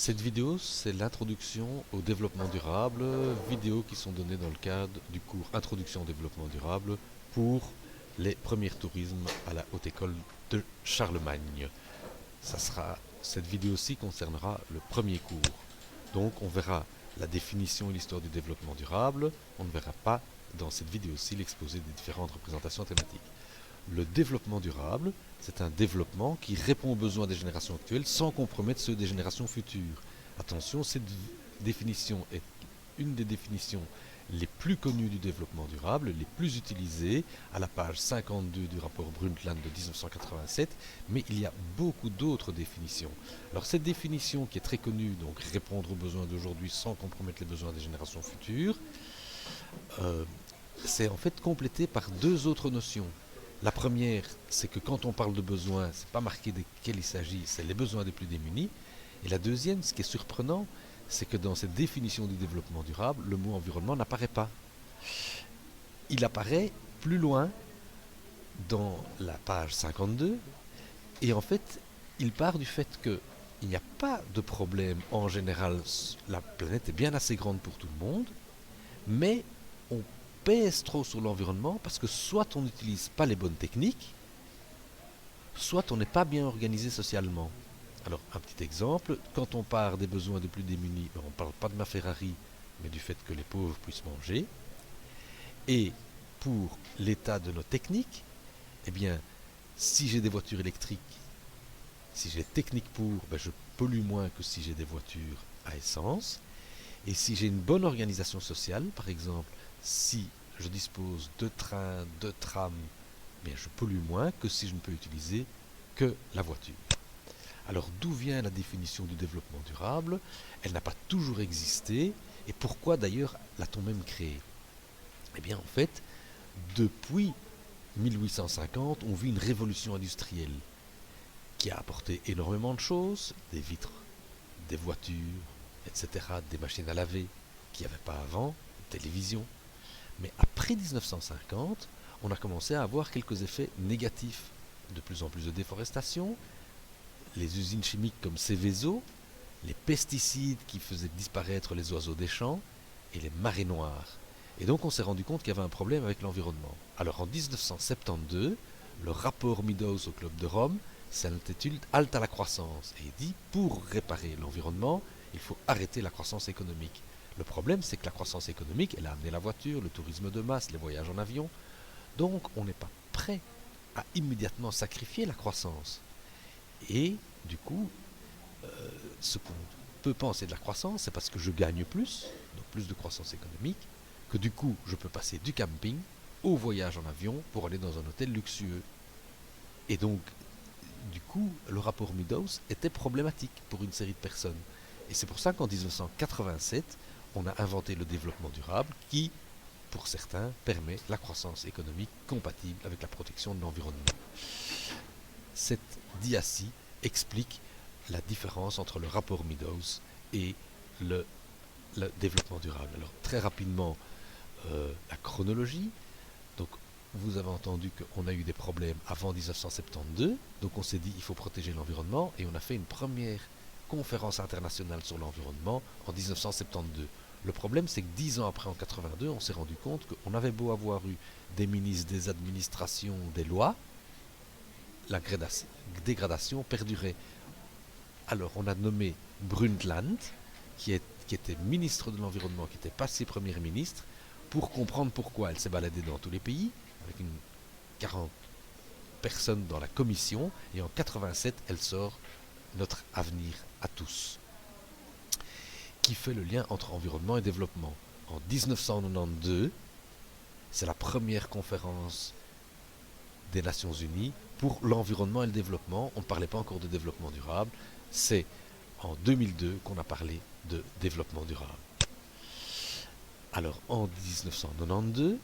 Cette vidéo, c'est l'introduction au développement durable, vidéos qui sont données dans le cadre du cours Introduction au développement durable pour les premiers tourismes à la Haute École de Charlemagne. Cette vidéo-ci concernera le premier cours. Donc on verra la définition et l'histoire du développement durable. On ne verra pas dans cette vidéo-ci l'exposé des différentes représentations thématiques. Le développement durable, c'est un développement qui répond aux besoins des générations actuelles sans compromettre ceux des générations futures. Attention, cette définition est une des définitions les plus connues du développement durable, les plus utilisées, à la page 52 du rapport Brundtland de 1987, mais il y a beaucoup d'autres définitions. Alors cette définition qui est très connue, donc répondre aux besoins d'aujourd'hui sans compromettre les besoins des générations futures, c'est en fait complété par deux autres notions. La première, c'est que quand on parle de besoins, ce n'est pas marqué de quel il s'agit, c'est les besoins des plus démunis. Et la deuxième, ce qui est surprenant, c'est que dans cette définition du développement durable, le mot environnement n'apparaît pas. Il apparaît plus loin dans la page 52, et en fait, il part du fait qu'il n'y a pas de problème en général, la planète est bien assez grande pour tout le monde, mais on pèse trop sur l'environnement parce que soit on n'utilise pas les bonnes techniques, soit on n'est pas bien organisé socialement. Alors, un petit exemple, quand on part des besoins des plus démunis, on ne parle pas de ma Ferrari, mais du fait que les pauvres puissent manger. Et pour l'état de nos techniques, eh bien, si j'ai des voitures électriques, si j'ai technique pour, je pollue moins que si j'ai des voitures à essence. Et si j'ai une bonne organisation sociale, par exemple, si je dispose de trains, de trams, je pollue moins que si je ne peux utiliser que la voiture. Alors d'où vient la définition du développement durable? Elle n'a pas toujours existé. Et pourquoi d'ailleurs l'a-t-on même créée? Eh bien en fait, depuis 1850, on vit une révolution industrielle qui a apporté énormément de choses, des vitres, des voitures, etc., des machines à laver qu'il n'y avait pas avant, une télévision. Mais après 1950, on a commencé à avoir quelques effets négatifs. De plus en plus de déforestation, les usines chimiques comme Seveso, les pesticides qui faisaient disparaître les oiseaux des champs et les marées noires. Et donc on s'est rendu compte qu'il y avait un problème avec l'environnement. Alors en 1972, le rapport Meadows au Club de Rome s'intitule Halte à la croissance et il dit pour réparer l'environnement, il faut arrêter la croissance économique. Le problème, c'est que la croissance économique, elle a amené la voiture, le tourisme de masse, les voyages en avion. Donc, on n'est pas prêt à immédiatement sacrifier la croissance. Et, du coup, ce qu'on peut penser de la croissance, c'est parce que je gagne plus, donc plus de croissance économique, que du coup, je peux passer du camping au voyage en avion pour aller dans un hôtel luxueux. Et donc, du coup, le rapport Meadows était problématique pour une série de personnes. Et c'est pour ça qu'en 1987, on a inventé le développement durable qui, pour certains, permet la croissance économique compatible avec la protection de l'environnement. Cette dia-ci explique la différence entre le rapport Meadows et le développement durable. Alors très rapidement, la chronologie. Donc vous avez entendu qu'on a eu des problèmes avant 1972, donc on s'est dit il faut protéger l'environnement et on a fait une première conférence internationale sur l'environnement en 1972. Le problème, c'est que 10 ans après, en 82, on s'est rendu compte qu'on avait beau avoir eu des ministres, des administrations, des lois, la dégradation perdurait. Alors, on a nommé Brundtland, qui était ministre de l'Environnement, qui était passé Premier ministre, pour comprendre pourquoi. Elle s'est baladée dans tous les pays, avec 40 personnes dans la commission, et en 87, elle sort Notre avenir à tous, qui fait le lien entre environnement et développement. En 1992, c'est la première conférence des Nations Unies pour l'environnement et le développement. On ne parlait pas encore de développement durable. C'est en 2002 qu'on a parlé de développement durable. Alors en 1992,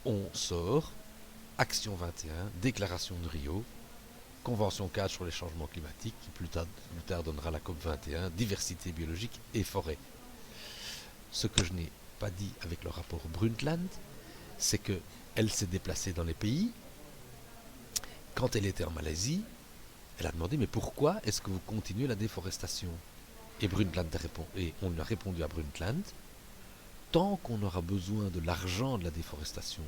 on sort Action 21, Déclaration de Rio, Convention cadre sur les changements climatiques, qui plus tard donnera la COP 21, diversité biologique et forêt. Ce que je n'ai pas dit avec le rapport Brundtland, c'est qu'elle s'est déplacée dans les pays. Quand elle était en Malaisie, elle a demandé mais pourquoi est-ce que vous continuez la déforestation? Et on a répondu à Brundtland, tant qu'on aura besoin de l'argent de la déforestation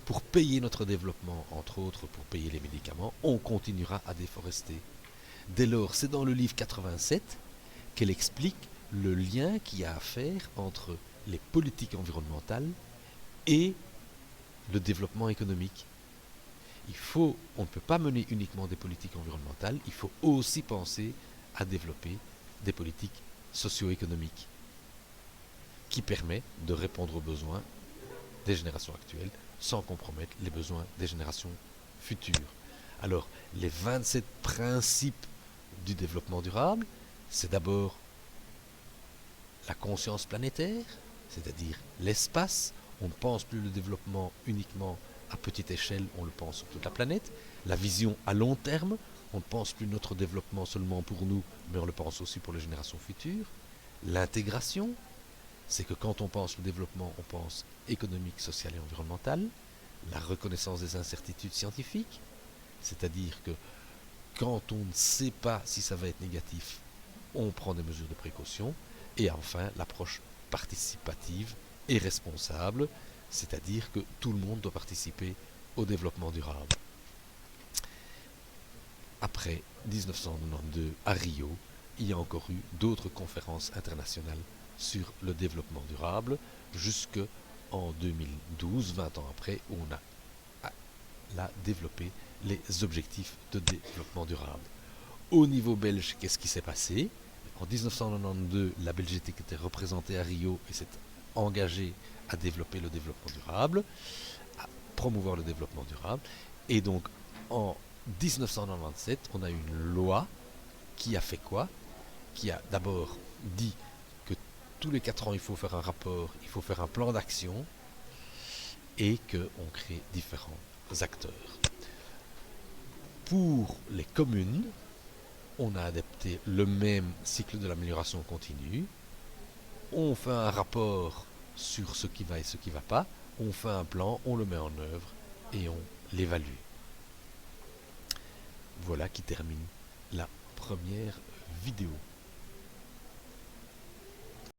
pour payer notre développement, entre autres pour payer les médicaments, on continuera à déforester. Dès lors, c'est dans le livre 87 qu'elle explique le lien qu'il y a à faire entre les politiques environnementales et le développement économique. On ne peut pas mener uniquement des politiques environnementales, il faut aussi penser à développer des politiques socio-économiques qui permettent de répondre aux besoins des générations actuelles sans compromettre les besoins des générations futures. Alors, les 27 principes du développement durable, c'est d'abord la conscience planétaire, c'est-à-dire l'espace. On ne pense plus le développement uniquement à petite échelle, on le pense sur toute la planète. La vision à long terme, on ne pense plus notre développement seulement pour nous, mais on le pense aussi pour les générations futures. L'intégration, c'est que quand on pense le développement, on pense économique, social et environnemental. La reconnaissance des incertitudes scientifiques, c'est-à-dire que quand on ne sait pas si ça va être négatif, on prend des mesures de précaution. Et enfin, l'approche participative et responsable, c'est-à-dire que tout le monde doit participer au développement durable. Après 1992, à Rio, il y a encore eu d'autres conférences internationales sur le développement durable, jusqu'en 2012, 20 ans après, où on a développé les objectifs de développement durable. Au niveau belge, qu'est-ce qui s'est passé? En 1992, la Belgique était représentée à Rio et s'est engagée à développer le développement durable, à promouvoir le développement durable. Et donc, en 1997, on a eu une loi qui a fait quoi? Qui a d'abord dit que tous les 4 ans, il faut faire un rapport, il faut faire un plan d'action et qu'on crée différents acteurs. Pour les communes, on a adapté le même cycle de l'amélioration continue. On fait un rapport sur ce qui va et ce qui ne va pas. On fait un plan, on le met en œuvre et on l'évalue. Voilà qui termine la première vidéo.